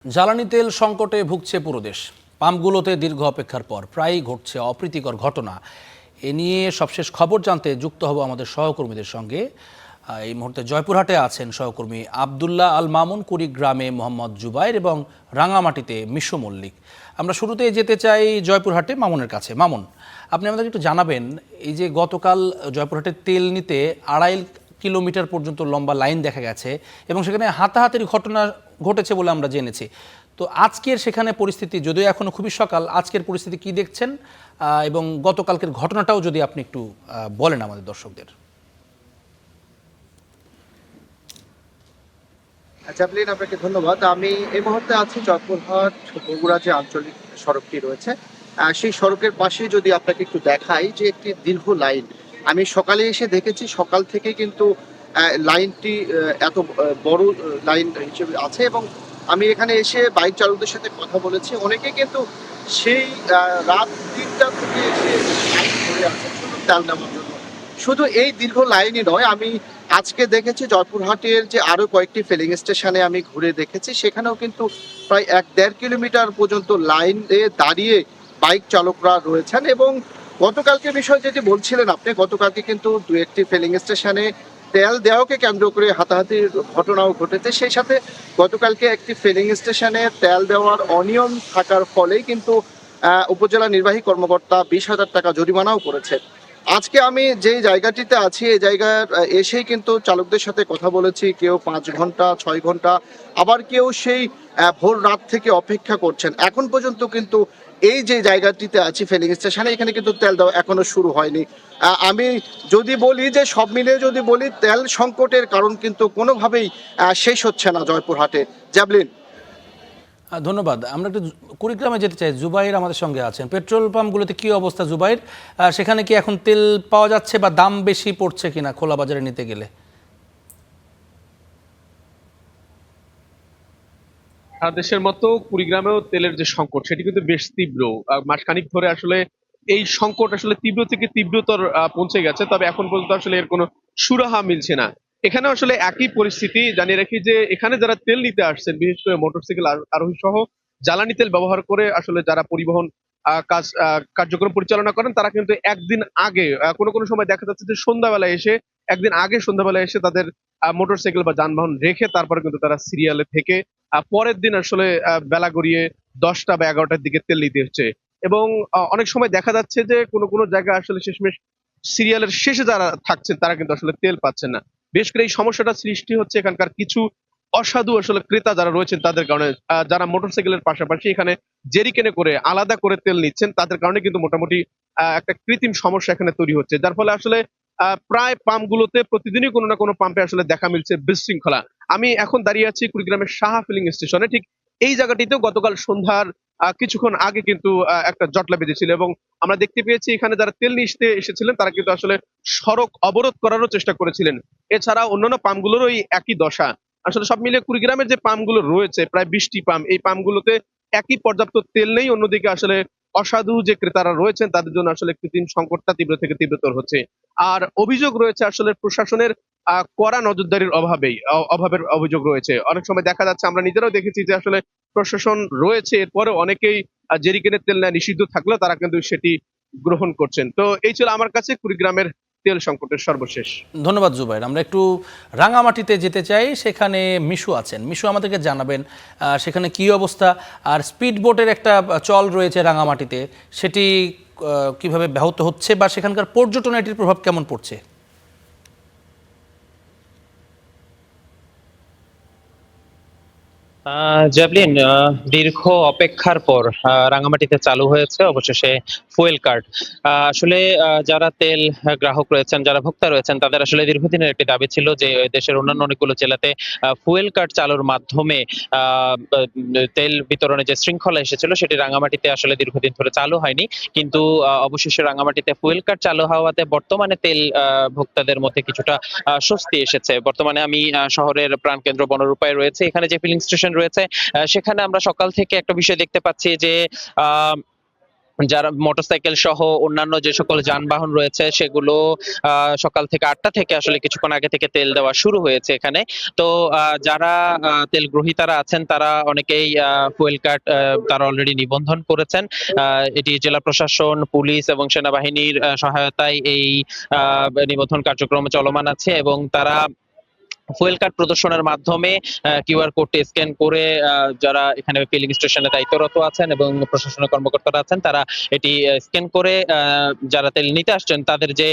জ্বালানি তেল সংকটে ভুগছে পুরো দেশ। পাম্পগুলোতে দীর্ঘ অপেক্ষার পর প্রায়ই ঘটছে অপ্রীতিকর ঘটনা। এ নিয়ে সবশেষ খবর জানতে যুক্ত হব আমাদের সহকর্মীদের সঙ্গে। এই মুহূর্তে জয়পুরহাটে আছেন সহকর্মী আবদুল্লাহ আল মামুন, কুড়িগ্রামে মোহাম্মদ জুবাইর এবং রাঙামাটিতে মিশু মল্লিক। আমরা শুরুতে যেতে চাই জয়পুরহাটে মামুনের কাছে। মামুন, আপনি আমাদের একটু জানাবেন, এই যে গতকাল জয়পুরহাটে তেল নিতে 2.5 কিলোমিটার পর্যন্ত লম্বা লাইন দেখা গেছে এবং সেখানে হাতাহাতির ঘটনা ঘটেছে বলে আমরা জেনেছি। তো আজকের সেখানে পরিস্থিতি, যদিও এখনো খুবই সকাল, আজকের পরিস্থিতি কি দেখছেন এবং গতকালকের ঘটনাটাও যদি আপনি একটু বলেন আমাদের দর্শকদের। জাভলিন, আপনাকে ধন্যবাদ। আমি এই মুহূর্তে আছি জয়পুরহাট বগুড়া যে আঞ্চলিক সড়কটি রয়েছে, সেই সড়কের পাশে যদি আপনাকে একটু দেখাই যে একটি দীর্ঘ লাইন। আমি সকালে এসে দেখেছি, সকাল থেকে কিন্তু লাইনটি এত বড় লাইন হিসেবে আছে এবং আমি এখানে এসে বাইক চালকদের সাথে কথা বলেছি। অনেকে কিন্তু সেই রাত 3টা থেকে এসে লাইন ধরে আছে শুধু তেল নেওয়ার জন্য। শুধু এই দীর্ঘ লাইনই নয়, আমি আজকে দেখেছি জয়পুরহাটের যে আরো কয়েকটি ফিলিং স্টেশনে আমি ঘুরে দেখেছি, সেখানেও কিন্তু প্রায় 1-1.5 কিলোমিটার পর্যন্ত লাইনে দাঁড়িয়ে বাইক চালকরা রয়েছেন। এবং গতকালকে বিষয় যেটি বলছিলেন আপনি, গতকালকে কিন্তু 2-1টি ফিলিং স্টেশনে তেল দেওয়াকে কেন্দ্র করে হাতাহাতির ঘটনাও ঘটেছে। সেই সাথে গতকালকে একটি ফিলিং স্টেশনে তেল দেওয়ার অনিয়ম থাকার ফলেই কিন্তু উপজেলা নির্বাহী কর্মকর্তা 20,000 টাকা জরিমানাও করেছে। আজকে আমি যেই জায়গাটিতে আছি, এই জায়গায় এসেই কিন্তু চালকদের সাথে কথা বলেছি। কেউ 5 ঘন্টা, 6 ঘন্টা, আবার কেউ সেই ভোর রাত থেকে অপেক্ষা করছেন। এখন পর্যন্ত কিন্তু এই যে জায়গাটিতে আছি ফিলিং স্টেশনে, এখানে কিন্তু তেল দেওয়া এখনো শুরু হয়নি। আমি যদি বলি যে সব মিলে যদি বলি, তেল সংকটের কারণ কিন্তু কোনোভাবেই শেষ হচ্ছে না জয়পুরহাটে। জ্যাভলিন। ধন্যবাদ। আমরা একটু কুড়িগ্রামে যেতে চাই। জুবাইর আমাদের সঙ্গে আছেন। পেট্রোল পাম্পগুলোতে কি অবস্থা জুবাইর? সেখানে কি এখন তেল পাওয়া যাচ্ছে বা দাম বেশি পড়ছে কিনা খোলা বাজারে নিতে গেলে? সারা দেশের মতো কুড়িগ্রামেও তেলের যে সংকট সেটি কিন্তু বেশ তীব্র। মাসখানেক ধরে আসলে এই সংকট আসলে তীব্র থেকে তীব্রতর পৌঁছে গেছে, তবে এখন পর্যন্ত আসলে এর কোনো সুরাহা মিলছে না। এখানে আসলে একই পরিস্থিতি। জানিয়ে রাখি যে এখানে যারা তেল নিতে আসছেন, বিশেষ করে মোটরসাইকেল আরোহী সহ জ্বালানি তেল ব্যবহার করে আসলে যারা পরিবহন কার্যক্রম পরিচালনা করেন, তারা কিন্তু একদিন আগে, কোনো কোনো সময় দেখা যাচ্ছে যে সন্ধ্যাবেলায় এসে, একদিন আগে সন্ধ্যাবেলায় এসে তাদের মোটরসাইকেল বা যানবাহন রেখে তারপরে কিন্তু তারা সিরিয়ালে থেকে পরের দিন আসলে বেলা গড়িয়ে 10টা বা 11টার দিকে তেল নিতে হচ্ছে। এবং অনেক সময় দেখা যাচ্ছে যে কোনো কোনো জায়গায় আসলে শেষমেশ সিরিয়ালের শেষে যারা থাকছেন তারা কিন্তু আসলে তেল পাচ্ছেন না। বিশেষ করে এই সমস্যাটা সৃষ্টি হচ্ছে এখানকার কিছু অসাধু আসলে ক্রেতা যারা রয়েছেন তাদের কারণে। যারা মোটরসাইকেলের পাশাপাশি এখানে জেরিকেনে করে আলাদা করে তেল নিচ্ছেন, তাদের কারণে কিন্তু মোটামুটি একটা কৃত্রিম সমস্যা এখানে তৈরি হচ্ছে, যার ফলে আসলে প্রায় পাম্পগুলোতে প্রতিদিনই কোনো না কোনো পাম্পে আসলে দেখা মিলছে বিশৃঙ্খলা। আমি এখন দাঁড়িয়ে আছি কুড়িগ্রামের সাহা ফিলিং স্টেশনে। ঠিক এই জায়গাটিতেও গতকাল সন্ধ্যার কিছুক্ষণ আগে কিন্তু একটা জটলা বেঁধেছিল এবং আমরা দেখতে পেয়েছি এখানে যারা তেল নিতে এসেছিলেন তারা কিন্তু আসলে সড়ক অবরোধ করারও চেষ্টা করেছিলেন। এছাড়া অন্যান্য পাম্পগুলোরও এই একই দশা। আসলে সব মিলিয়ে কুড়িগ্রামের যে পাম্পগুলো রয়েছে, প্রায় 20টি পাম্প, এই পাম্পগুলোতে একই পর্যাপ্ত তেল নেই। অন্যদিকে আসলে অসাধু যে ক্রেতারা রয়েছেন তাদের জন্য আসলে কৃত্রিম সংকটটা তীব্র থেকে তীব্রতর হচ্ছে। আর অভিযোগ রয়েছে আসলে প্রশাসনের কড়া নজরদারির অভাবের অভিযোগ রয়েছে। অনেক সময় দেখা যাচ্ছে, আমরা নিজেরাও দেখেছি যে আসলে প্রশাসন রয়েছে, এরপরে অনেকেই জেরিকেনের তেল নেওয়া নিষিদ্ধ থাকলেও তারা কিন্তু সেটি গ্রহণ করছেন। তো এই ছিল আমার কাছে কুড়িগ্রামের তেল সংকটের সর্বশেষ। ধন্যবাদ জুবাইর। আমরা একটু রাঙামাটিতে যেতে চাই। সেখানে মিশু আছেন। মিশু, আমাদেরকে জানাবেন সেখানে কি অবস্থা, আর স্পিড বোটের একটা চল রয়েছে রাঙামাটিতে, সেটি কিভাবে ব্যাহত হচ্ছে বা সেখানকার পর্যটনে এটির প্রভাব কেমন পড়ছে? জ্যাভলিন, দীর্ঘ অপেক্ষার পর রাঙামাটিতে চালু হয়েছে অবশেষে ফুয়েল কার্ড। আসলে যারা তেল গ্রাহক রয়েছেন, যারা ভোক্তা রয়েছেন, তাদের আসলে দীর্ঘদিনের একটি দাবি ছিল যে দেশের অন্যান্য অনেকগুলো জেলাতে ফুয়েল কার্ড চালুর মাধ্যমে তেল বিতরণে যে শৃঙ্খলা এসেছিল সেটি রাঙামাটিতে আসলে দীর্ঘদিন ধরে চালু হয়নি। কিন্তু অবশেষে রাঙামাটিতে ফুয়েল কার্ড চালু হওয়াতে বর্তমানে তেল ভোক্তাদের মধ্যে কিছুটা স্বস্তি এসেছে। বর্তমানে আমি শহরের প্রাণকেন্দ্র বনরূপায় রয়েছে, এখানে যে ফিলিং স্টেশন রয়েছে সেখানে আমরা সকাল থেকে একটা বিষয় দেখতে পাচ্ছি যে যারা মোটরসাইকেল সহ অন্যান্য যে সকল যানবাহন রয়েছে সেগুলো সকাল থেকে 8টা থেকে আসলে কিছুক্ষণ আগে থেকে তেল দেওয়া শুরু হয়েছে এখানে। তো যারা তেল গ্রহীতারা আছেন তারা অনেকেই ফুয়েল কার্ড তারা অলরেডি নিবন্ধন করেছেন। এটি জেলা প্রশাসন, পুলিশ এবং সেনাবাহিনীর সহায়তায় এই নিবন্ধন কার্যক্রম চলমান আছে এবং তারা ফুয়েল কার্ড প্রদর্শনের মাধ্যমে কিউআর কোডটি স্ক্যান করে যারা এখানে ফিলিং স্টেশনে দায়িত্বরত আছেন এবং প্রশাসনের কর্মকর্তারা আছেন তারা এটি স্ক্যান করে যারা তেল নিতে আসছেন তাদের যে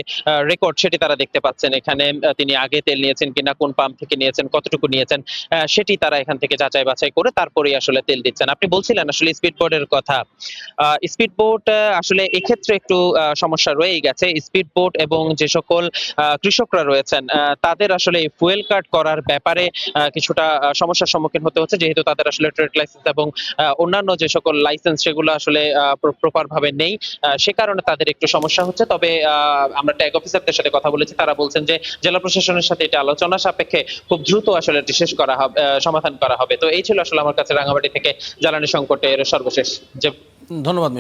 রেকর্ড সেটি তারা দেখতে পাচ্ছেন। এখানে তিনি আগে তেল নিয়েছেন কিনা, কোন পাম্প থেকে নিয়েছেন, কতটুকু নিয়েছেন, সেটি তারা এখান থেকে যাচাই বাছাই করে তারপরেই আসলে তেল দিচ্ছেন। আপনি বলছিলেন আসলে স্পিড বোর্ডের কথা। স্পিড বোট আসলে এক্ষেত্রে একটু সমস্যা রয়েই গেছে। স্পিড বোট এবং যে সকল কৃষকরা রয়েছেন তাদের আসলে ফুয়েল কার্ড করার ব্যাপারে কিছুটা সমস্যার সম্মুখীন হতে হচ্ছে, যেহেতু তাদের আসলে ট্রেড লাইসেন্স এবং অন্যান্য যে সকল লাইসেন্স সেগুলো আসলে প্রপার ভাবে নেই। সে কারণে তাদের একটু সমস্যা হচ্ছে। তবে আমরা ট্যাগ অফিসারদের সাথে কথা বলেছি, তারা বলছেন যে জেলা প্রশাসনের সাথে এটা আলোচনা সাপেক্ষে খুব দ্রুত আসলে এটি শেষ করা হবে, সমাধান করা হবে। তো এই ছিল আসলে আমার কাছে রাঙামাটি থেকে জ্বালানি সংকটের সর্বশেষ যে ধন্যবাদ মিশু।